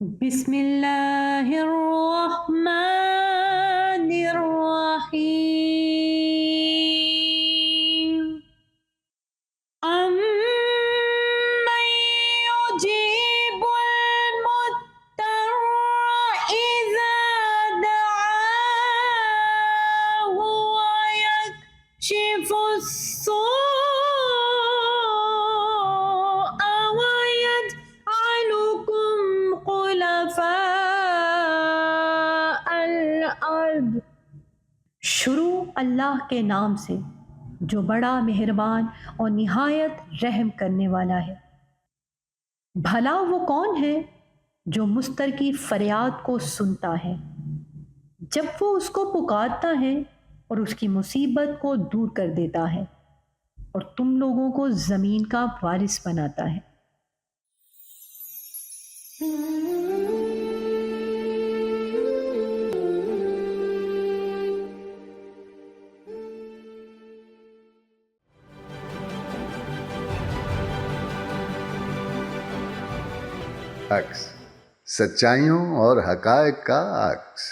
बिस्मिल्लाहिर्रहमानिर्रहीम। अम्मन युजीबुल मुत्तर्र इज़ा दआहु व यक्शिफुस्सूअ व यजअलुकुम खुलफाअल अर्द। शुरू अल्लाह के नाम से जो बड़ा मेहरबान और निहायत रहम करने वाला है। भला वो कौन है जो मुस्तर की फरियाद को सुनता है जब वो उसको पुकारता है और उसकी मुसीबत को दूर कर देता है और तुम लोगों को ज़मीन का वारिस बनाता है। अक्स, सच्चाइयों और हकायक का अक्स।